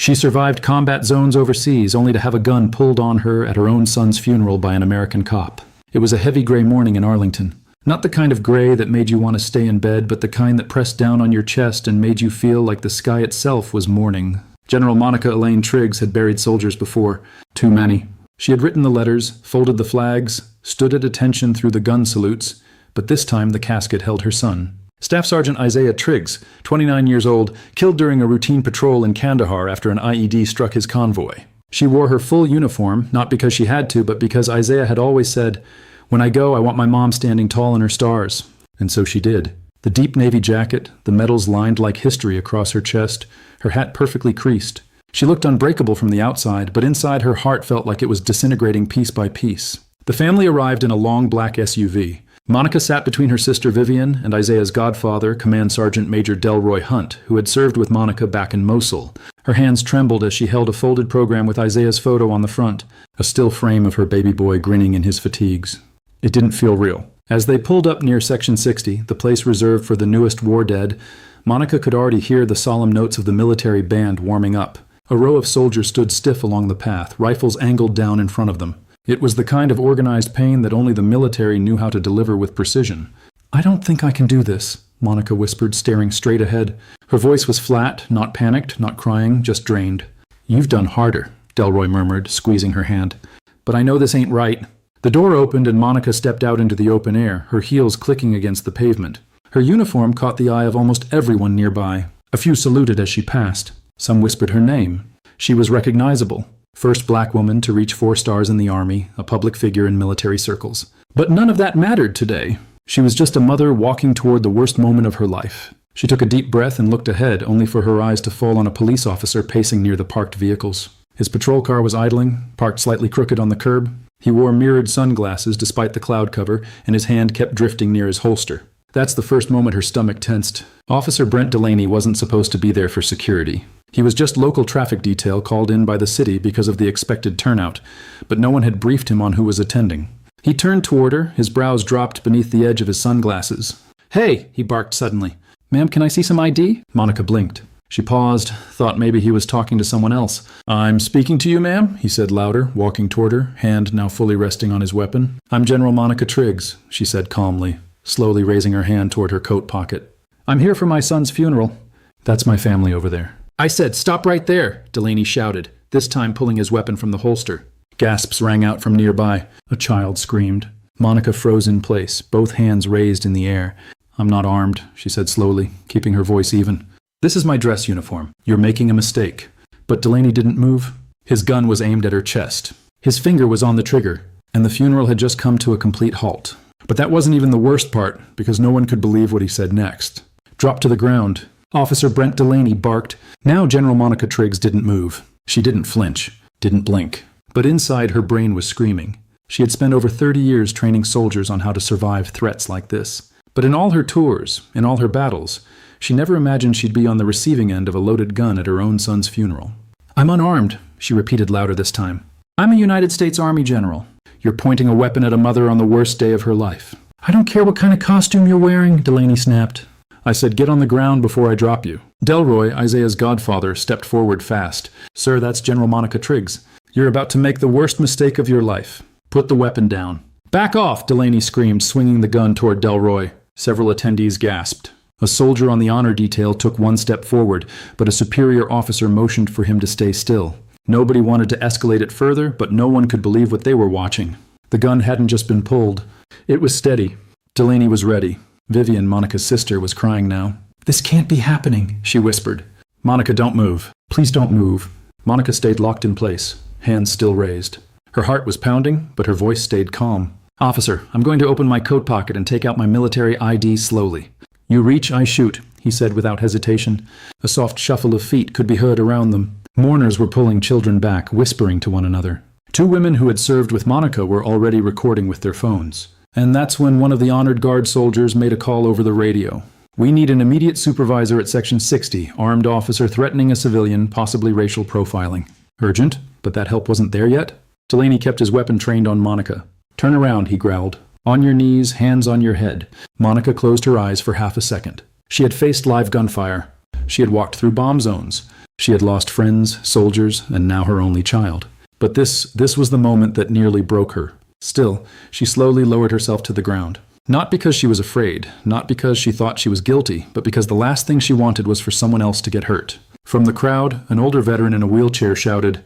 She survived combat zones overseas only to have a gun pulled on her at her own son's funeral by an American cop. It was a heavy gray morning in Arlington. Not the kind of gray that made you want to stay in bed, but the kind that pressed down on your chest and made you feel like the sky itself was mourning. General Monica Elaine Triggs had buried soldiers before. Too many. She had written the letters, folded the flags, stood at attention through the gun salutes, but this time the casket held her son. Staff Sergeant Isaiah Triggs, 29 years old, killed during a routine patrol in Kandahar after an IED struck his convoy. She wore her full uniform, not because she had to, but because Isaiah had always said, "When I go, I want my mom standing tall in her stars." And so she did. The deep navy jacket, the medals lined like history across her chest, her hat perfectly creased. She looked unbreakable from the outside, but inside her heart felt like it was disintegrating piece by piece. The family arrived in a long black SUV. Monica sat between her sister Vivian and Isaiah's godfather, Command Sergeant Major Delroy Hunt, who had served with Monica back in Mosul. Her hands trembled as she held a folded program with Isaiah's photo on the front, a still frame of her baby boy grinning in his fatigues. It didn't feel real. As they pulled up near Section 60, the place reserved for the newest war dead, Monica could already hear the solemn notes of the military band warming up. A row of soldiers stood stiff along the path, rifles angled down in front of them. It was the kind of organized pain that only the military knew how to deliver with precision. "I don't think I can do this," Monica whispered, staring straight ahead. Her voice was flat, not panicked, not crying, just drained. "You've done harder," Delroy murmured, squeezing her hand. "But I know this ain't right." The door opened and Monica stepped out into the open air, her heels clicking against the pavement. Her uniform caught the eye of almost everyone nearby. A few saluted as she passed. Some whispered her name. She was recognizable. First black woman to reach 4 stars in the Army, a public figure in military circles. But none of that mattered today. She was just a mother walking toward the worst moment of her life. She took a deep breath and looked ahead, only for her eyes to fall on a police officer pacing near the parked vehicles. His patrol car was idling, parked slightly crooked on the curb. He wore mirrored sunglasses despite the cloud cover, and his hand kept drifting near his holster. That's the first moment her stomach tensed. Officer Brent Delaney wasn't supposed to be there for security. He was just local traffic detail called in by the city because of the expected turnout, but no one had briefed him on who was attending. He turned toward her, his brows dropped beneath the edge of his sunglasses. "Hey!" he barked suddenly. "Ma'am, can I see some ID?" Monica blinked. She paused, thought maybe he was talking to someone else. "I'm speaking to you, ma'am," he said louder, walking toward her, hand now fully resting on his weapon. "I'm General Monica Triggs," she said calmly, slowly raising her hand toward her coat pocket. "I'm here for my son's funeral." "That's my family over there." "I said, stop right there," Delaney shouted, this time pulling his weapon from the holster. Gasps rang out from nearby. A child screamed. Monica froze in place, both hands raised in the air. "I'm not armed," she said slowly, keeping her voice even. "This is my dress uniform. You're making a mistake." But Delaney didn't move. His gun was aimed at her chest. His finger was on the trigger, and the funeral had just come to a complete halt. But that wasn't even the worst part, because no one could believe what he said next. "Drop to the ground." Officer Brent Delaney barked. Now General Monica Triggs didn't move. She didn't flinch, didn't blink. But inside her brain was screaming. She had spent over 30 years training soldiers on how to survive threats like this. But in all her tours, in all her battles, she never imagined she'd be on the receiving end of a loaded gun at her own son's funeral. "I'm unarmed," she repeated louder this time. "I'm a United States Army general." "You're pointing a weapon at a mother on the worst day of her life." "I don't care what kind of costume you're wearing," Delaney snapped. "I said get on the ground before I drop you." Delroy, Isaiah's godfather, stepped forward fast. "Sir, that's General Monica Triggs. You're about to make the worst mistake of your life. Put the weapon down." "Back off!" Delaney screamed, swinging the gun toward Delroy. Several attendees gasped. A soldier on the honor detail took one step forward, but a superior officer motioned for him to stay still. Nobody wanted to escalate it further, but no one could believe what they were watching. The gun hadn't just been pulled. It was steady. Delaney was ready. Vivian, Monica's sister, was crying now. "This can't be happening," she whispered. "Monica, don't move. Please don't move." Monica stayed locked in place, hands still raised. Her heart was pounding, but her voice stayed calm. "Officer, I'm going to open my coat pocket and take out my military ID slowly." "You reach, I shoot," he said without hesitation. A soft shuffle of feet could be heard around them. Mourners were pulling children back, whispering to one another. 2 women who had served with Monica were already recording with their phones. And that's when one of the honored guard soldiers made a call over the radio. "We need an immediate supervisor at Section 60, armed officer threatening a civilian, possibly racial profiling." Urgent, but that help wasn't there yet. Delaney kept his weapon trained on Monica. "Turn around," he growled. "On your knees, hands on your head." Monica closed her eyes for half a second. She had faced live gunfire. She had walked through bomb zones. She had lost friends, soldiers, and now her only child. But this was the moment that nearly broke her. Still, she slowly lowered herself to the ground. Not because she was afraid, not because she thought she was guilty, but because the last thing she wanted was for someone else to get hurt. From the crowd, an older veteran in a wheelchair shouted,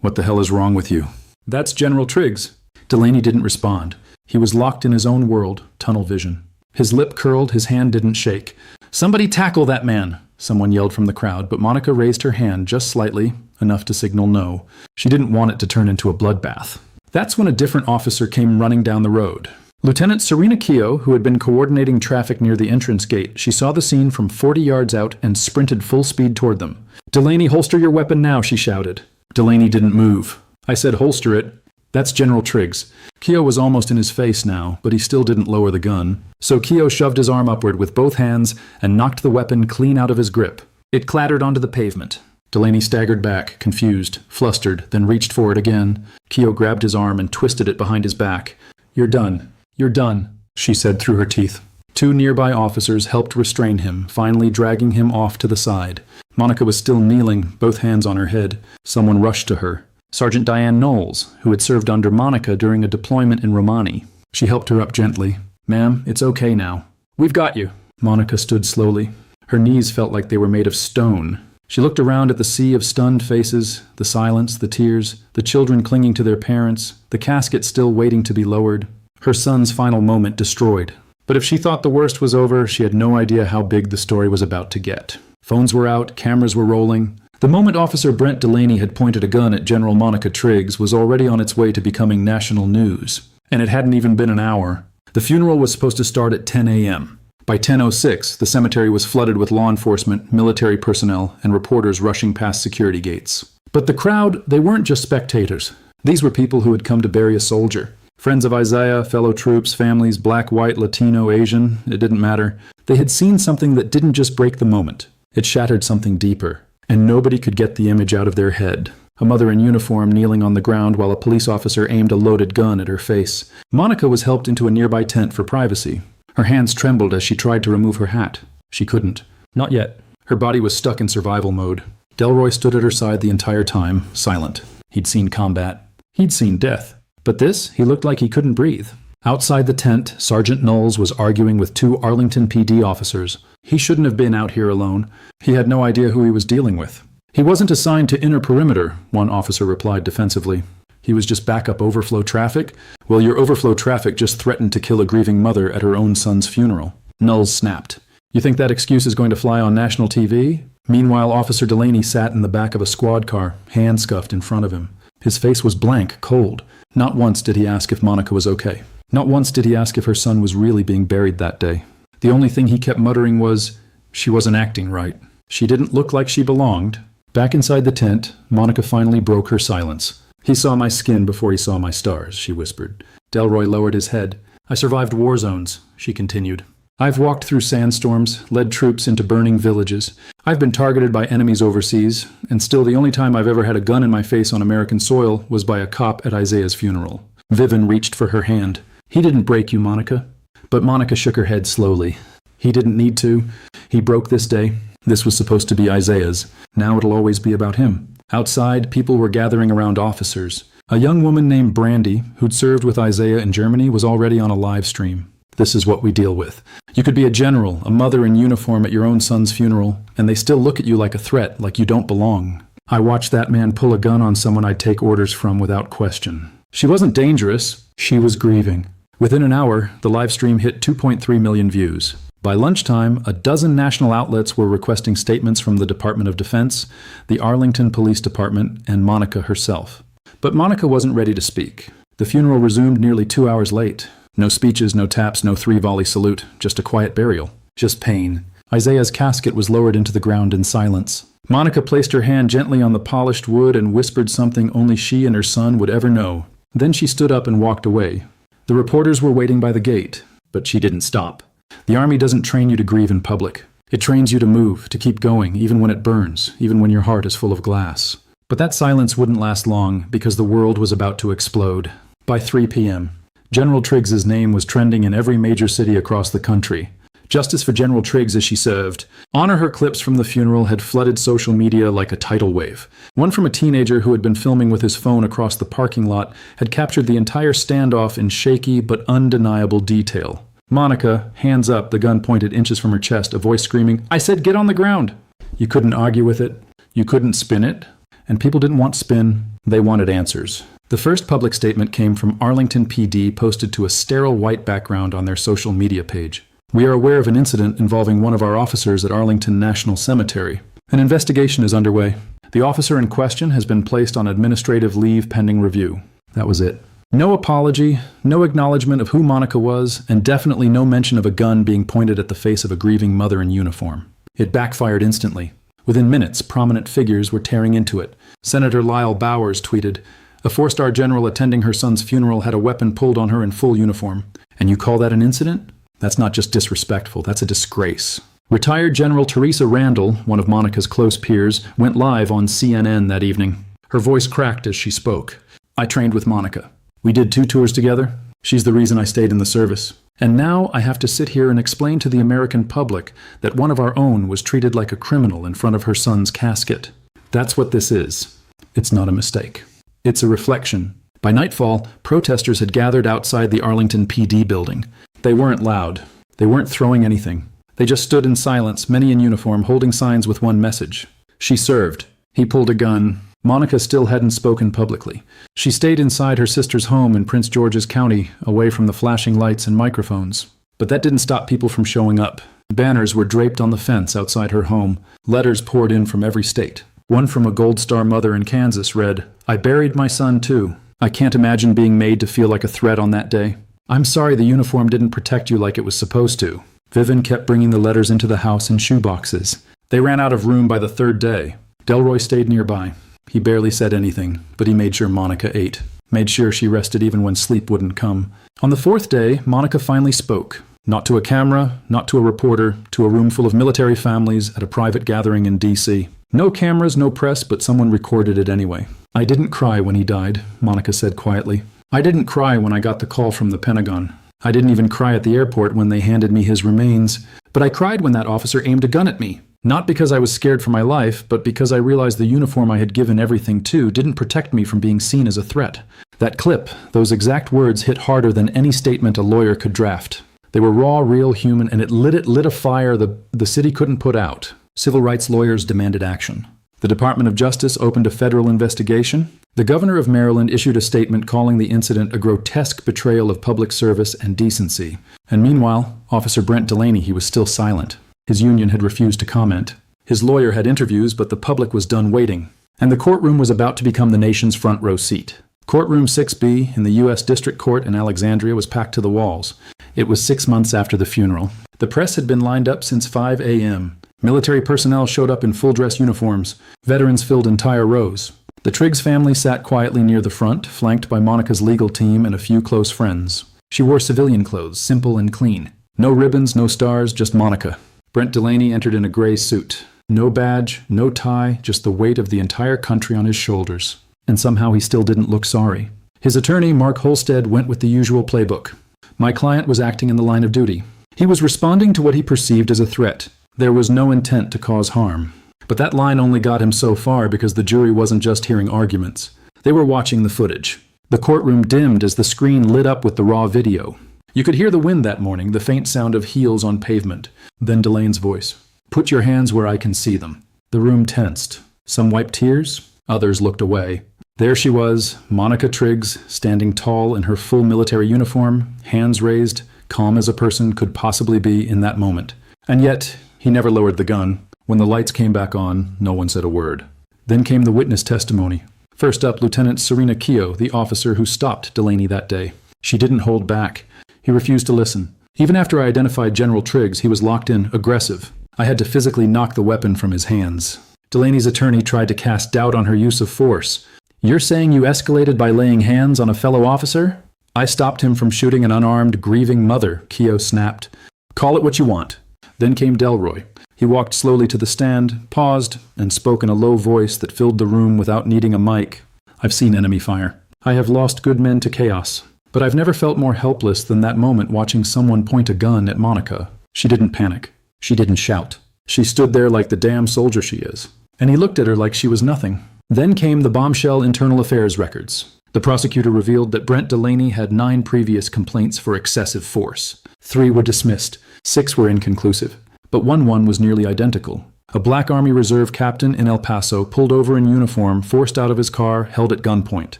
"What the hell is wrong with you?" "That's General Triggs." Delaney didn't respond. He was locked in his own world, tunnel vision. His lip curled, his hand didn't shake. "Somebody tackle that man!" Someone yelled from the crowd, but Monica raised her hand just slightly, enough to signal no. She didn't want it to turn into a bloodbath. That's when a different officer came running down the road. Lieutenant Serena Keogh, who had been coordinating traffic near the entrance gate, she saw the scene from 40 yards out and sprinted full speed toward them. "Delaney, holster your weapon now," she shouted. Delaney didn't move. "I said holster it." "That's General Triggs." Keogh was almost in his face now, but he still didn't lower the gun. So Keogh shoved his arm upward with both hands and knocked the weapon clean out of his grip. It clattered onto the pavement. Delaney staggered back, confused, flustered, then reached for it again. Keogh grabbed his arm and twisted it behind his back. "You're done. You're done," she said through her teeth. Two nearby officers helped restrain him, finally dragging him off to the side. Monica was still kneeling, both hands on her head. Someone rushed to her. Sergeant Diane Knowles, who had served under Monica during a deployment in Romani. She helped her up gently. "Ma'am, it's okay now." "We've got you." Monica stood slowly. Her knees felt like they were made of stone. She looked around at the sea of stunned faces, the silence, the tears, the children clinging to their parents, the casket still waiting to be lowered. Her son's final moment destroyed. But if she thought the worst was over, she had no idea how big the story was about to get. Phones were out, cameras were rolling. The moment Officer Brent Delaney had pointed a gun at General Monica Triggs was already on its way to becoming national news. And it hadn't even been an hour. The funeral was supposed to start at 10 a.m. By 10:06, the cemetery was flooded with law enforcement, military personnel, and reporters rushing past security gates. But the crowd, they weren't just spectators. These were people who had come to bury a soldier. Friends of Isaiah, fellow troops, families, black, white, Latino, Asian, it didn't matter. They had seen something that didn't just break the moment. It shattered something deeper. And nobody could get the image out of their head. A mother in uniform kneeling on the ground while a police officer aimed a loaded gun at her face. Monica was helped into a nearby tent for privacy. Her hands trembled as she tried to remove her hat. She couldn't. Not yet. Her body was stuck in survival mode. Delroy stood at her side the entire time, silent. He'd seen combat. He'd seen death. But this, he looked like he couldn't breathe. Outside the tent, Sergeant Knowles was arguing with two Arlington PD officers. He shouldn't have been out here alone. He had no idea who he was dealing with. "He wasn't assigned to inner perimeter," one officer replied defensively. "He was just backup overflow traffic? Well, your overflow traffic just threatened to kill a grieving mother at her own son's funeral." Knowles snapped. "You think that excuse is going to fly on national TV?" Meanwhile, Officer Delaney sat in the back of a squad car, hand scuffed in front of him. His face was blank, cold. Not once did he ask if Monica was okay. Not once did he ask if her son was really being buried that day. The only thing he kept muttering was, she wasn't acting right. She didn't look like she belonged. Back inside the tent, Monica finally broke her silence. "He saw my skin before he saw my stars," she whispered. Delroy lowered his head. "I survived war zones," she continued. "I've walked through sandstorms, led troops into burning villages. I've been targeted by enemies overseas, and still the only time I've ever had a gun in my face on American soil was by a cop at Isaiah's funeral." Vivian reached for her hand. "He didn't break you, Monica." But Monica shook her head slowly. "He didn't need to. He broke this day. This was supposed to be Isaiah's. Now it'll always be about him." Outside, people were gathering around officers. A young woman named Brandy, who'd served with Isaiah in Germany, was already on a live stream. "This is what we deal with. You could be a general, a mother in uniform at your own son's funeral, and they still look at you like a threat, like you don't belong. I watched that man pull a gun on someone I'd take orders from without question. She wasn't dangerous. She was grieving." Within an hour, the live stream hit 2.3 million views. By lunchtime, a dozen national outlets were requesting statements from the Department of Defense, the Arlington Police Department, and Monica herself. But Monica wasn't ready to speak. The funeral resumed nearly 2 hours late. No speeches, no taps, no three-volley salute, just a quiet burial. Just pain. Isaiah's casket was lowered into the ground in silence. Monica placed her hand gently on the polished wood and whispered something only she and her son would ever know. Then she stood up and walked away. The reporters were waiting by the gate, but she didn't stop. The Army doesn't train you to grieve in public. It trains you to move, to keep going, even when it burns, even when your heart is full of glass. But that silence wouldn't last long, because the world was about to explode. By 3 p.m., General Triggs's name was trending in every major city across the country. Justice for General Triggs as she served. Honor her clips from the funeral had flooded social media like a tidal wave. One from a teenager who had been filming with his phone across the parking lot had captured the entire standoff in shaky but undeniable detail. Monica, hands up, the gun pointed inches from her chest, a voice screaming, "I said get on the ground!" You couldn't argue with it. You couldn't spin it. And people didn't want spin. They wanted answers. The first public statement came from Arlington PD, posted to a sterile white background on their social media page. "We are aware of an incident involving one of our officers at Arlington National Cemetery. An investigation is underway. The officer in question has been placed on administrative leave pending review." That was it. No apology, no acknowledgement of who Monica was, and definitely no mention of a gun being pointed at the face of a grieving mother in uniform. It backfired instantly. Within minutes, prominent figures were tearing into it. Senator Lyle Bowers tweeted, "A four-star general attending her son's funeral had a weapon pulled on her in full uniform. And you call that an incident? That's not just disrespectful, that's a disgrace." Retired General Teresa Randall, one of Monica's close peers, went live on CNN that evening. Her voice cracked as she spoke. "I trained with Monica. We did 2 tours together. She's the reason I stayed in the service. And now I have to sit here and explain to the American public that one of our own was treated like a criminal in front of her son's casket. That's what this is. It's not a mistake. It's a reflection." By nightfall, protesters had gathered outside the Arlington PD building. They weren't loud. They weren't throwing anything. They just stood in silence, many in uniform, holding signs with one message. She served. He pulled a gun. Monica still hadn't spoken publicly. She stayed inside her sister's home in Prince George's County, away from the flashing lights and microphones. But that didn't stop people from showing up. Banners were draped on the fence outside her home. Letters poured in from every state. One from a Gold Star mother in Kansas read, "I buried my son too. I can't imagine being made to feel like a threat on that day. I'm sorry the uniform didn't protect you like it was supposed to." Vivian kept bringing the letters into the house in shoeboxes. They ran out of room by the 3rd day. Delroy stayed nearby. He barely said anything, but he made sure Monica ate. Made sure she rested even when sleep wouldn't come. On the 4th day, Monica finally spoke. Not to a camera, not to a reporter, to a room full of military families at a private gathering in D.C. No cameras, no press, but someone recorded it anyway. "I didn't cry when he died," Monica said quietly. "I didn't cry when I got the call from the Pentagon. I didn't even cry at the airport when they handed me his remains. But I cried when that officer aimed a gun at me. Not because I was scared for my life, but because I realized the uniform I had given everything to didn't protect me from being seen as a threat. That clip, those exact words hit harder than any statement a lawyer could draft. They were raw, real, human, and it lit a fire the city couldn't put out." Civil rights lawyers demanded action. The Department of Justice opened a federal investigation. The governor of Maryland issued a statement calling the incident a grotesque betrayal of public service and decency. And meanwhile, Officer Brent Delaney, he was still silent. His union had refused to comment. His lawyer had interviews, but the public was done waiting. And the courtroom was about to become the nation's front row seat. Courtroom 6B in the U.S. District Court in Alexandria was packed to the walls. It was 6 months after the funeral. The press had been lined up since 5 a.m. Military personnel showed up in full-dress uniforms. Veterans filled entire rows. The Triggs family sat quietly near the front, flanked by Monica's legal team and a few close friends. She wore civilian clothes, simple and clean. No ribbons, no stars, just Monica. Brent Delaney entered in a gray suit. No badge, no tie, just the weight of the entire country on his shoulders. And somehow he still didn't look sorry. His attorney, Mark Holstead, went with the usual playbook. My client was acting in the line of duty. He was responding to what he perceived as a threat. There was no intent to cause harm. But that line only got him so far because the jury wasn't just hearing arguments. They were watching the footage. The courtroom dimmed as the screen lit up with the raw video. You could hear the wind that morning, the faint sound of heels on pavement. Then Delane's voice. "Put your hands where I can see them." The room tensed. Some wiped tears, others looked away. There she was, Monica Triggs, standing tall in her full military uniform, hands raised, calm as a person could possibly be in that moment. And yet, he never lowered the gun. When the lights came back on, no one said a word. Then came the witness testimony. First up, Lieutenant Serena Keogh, the officer who stopped Delaney that day. She didn't hold back. He refused to listen. Even after I identified General Triggs, he was locked in, aggressive. I had to physically knock the weapon from his hands. Delaney's attorney tried to cast doubt on her use of force. "You're saying you escalated by laying hands on a fellow officer?" "I stopped him from shooting an unarmed, grieving mother," Keogh snapped. "Call it what you want." Then came Delroy. He walked slowly to the stand, paused, and spoke in a low voice that filled the room without needing a mic. "I've seen enemy fire. I have lost good men to chaos. But I've never felt more helpless than that moment watching someone point a gun at Monica. She didn't panic. She didn't shout. She stood there like the damn soldier she is. And he looked at her like she was nothing. Then came the bombshell internal affairs records. The prosecutor revealed that Brent Delaney had 9 previous complaints for excessive force. 3 were dismissed. 6 were inconclusive. But one was nearly identical. A Black Army Reserve captain in El Paso pulled over in uniform, forced out of his car, held at gunpoint.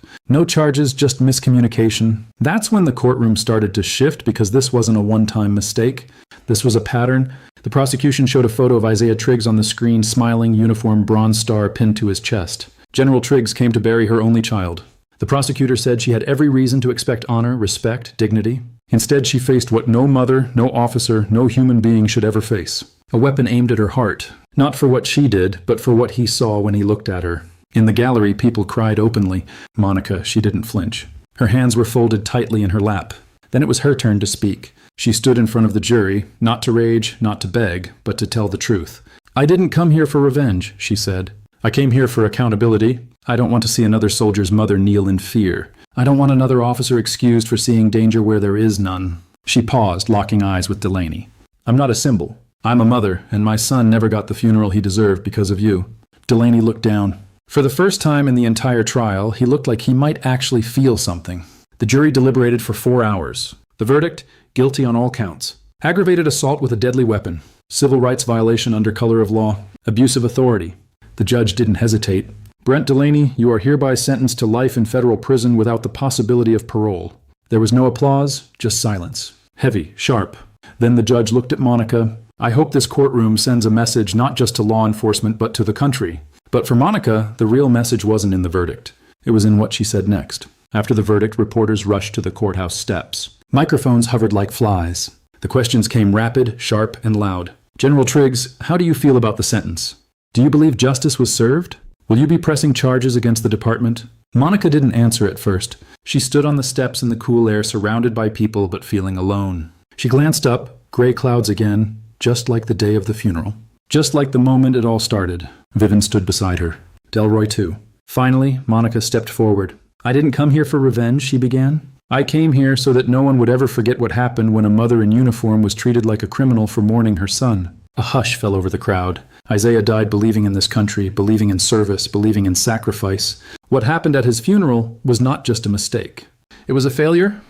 No charges, just miscommunication. That's when the courtroom started to shift because this wasn't a one-time mistake. This was a pattern. The prosecution showed a photo of Isaiah Triggs on the screen, smiling, uniform, bronze star pinned to his chest. General Triggs came to bury her only child. The prosecutor said she had every reason to expect honor, respect, dignity. Instead, she faced what no mother, no officer, no human being should ever face. A weapon aimed at her heart, not for what she did, but for what he saw when he looked at her. In the gallery, people cried openly. Monica, she didn't flinch. Her hands were folded tightly in her lap. Then it was her turn to speak. She stood in front of the jury, not to rage, not to beg, but to tell the truth. "I didn't come here for revenge," she said. "I came here for accountability. I don't want to see another soldier's mother kneel in fear. I don't want another officer excused for seeing danger where there is none." She paused, locking eyes with Delaney. "I'm not a symbol. I'm a mother, and my son never got the funeral he deserved because of you." Delaney looked down. For the first time in the entire trial, he looked like he might actually feel something. The jury deliberated for 4 hours. The verdict? Guilty on all counts. Aggravated assault with a deadly weapon. Civil rights violation under color of law. Abuse of authority. The judge didn't hesitate. "Brent Delaney, you are hereby sentenced to life in federal prison without the possibility of parole." There was no applause, just silence. Heavy, sharp. Then the judge looked at Monica. "I hope this courtroom sends a message not just to law enforcement but to the country." But for Monica, the real message wasn't in the verdict. It was in what she said next. After the verdict, reporters rushed to the courthouse steps. Microphones hovered like flies. The questions came rapid, sharp, and loud. "General Triggs, how do you feel about the sentence? Do you believe justice was served? Will you be pressing charges against the department?" Monica didn't answer at first. She stood on the steps in the cool air, surrounded by people but feeling alone. She glanced up, gray clouds again, just like the day of the funeral. Just like the moment it all started. Vivian stood beside her. Delroy too. Finally, Monica stepped forward. "I didn't come here for revenge," she began. "I came here so that no one would ever forget what happened when a mother in uniform was treated like a criminal for mourning her son." A hush fell over the crowd. Isaiah died believing in this country, believing in service, believing in sacrifice. What happened at his funeral was not just a mistake. It was a failure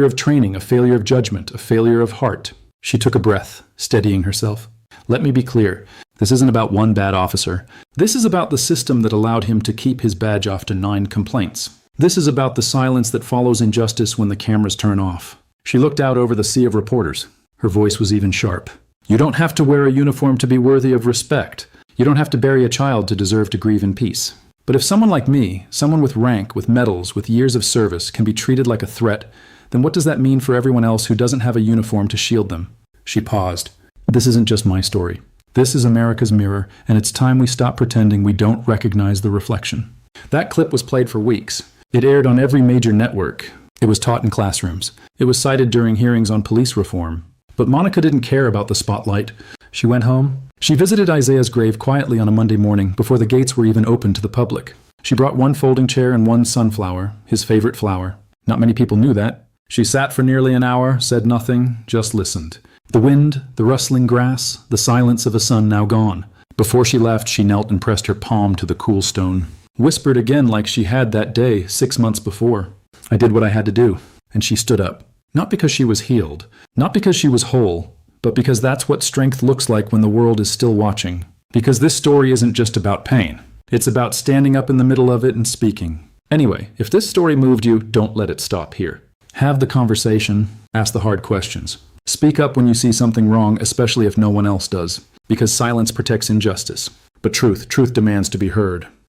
of training, a failure of judgment, a failure of heart. She took a breath, steadying herself. "Let me be clear. This isn't about one bad officer. This is about the system that allowed him to keep his badge off to 9 complaints. This is about the silence that follows injustice when the cameras turn off." She looked out over the sea of reporters. Her voice was even sharp. "You don't have to wear a uniform to be worthy of respect. You don't have to bury a child to deserve to grieve in peace. But if someone like me, someone with rank, with medals, with years of service, can be treated like a threat, then what does that mean for everyone else who doesn't have a uniform to shield them?" She paused. "This isn't just my story. This is America's mirror, and it's time we stop pretending we don't recognize the reflection." That clip was played for weeks. It aired on every major network. It was taught in classrooms. It was cited during hearings on police reform. But Monica didn't care about the spotlight. She went home. She visited Isaiah's grave quietly on a Monday morning before the gates were even open to the public. She brought 1 folding chair and 1 sunflower, his favorite flower. Not many people knew that. She sat for nearly an hour, said nothing, just listened. The wind, the rustling grass, the silence of a son now gone. Before she left, she knelt and pressed her palm to the cool stone. Whispered again like she had that day 6 months before. "I did what I had to do." And she stood up. Not because she was healed, not because she was whole, but because that's what strength looks like when the world is still watching. Because this story isn't just about pain. It's about standing up in the middle of it and speaking. Anyway, if this story moved you, don't let it stop here. Have the conversation, ask the hard questions. Speak up when you see something wrong, especially if no one else does. Because silence protects injustice. But truth demands to be heard.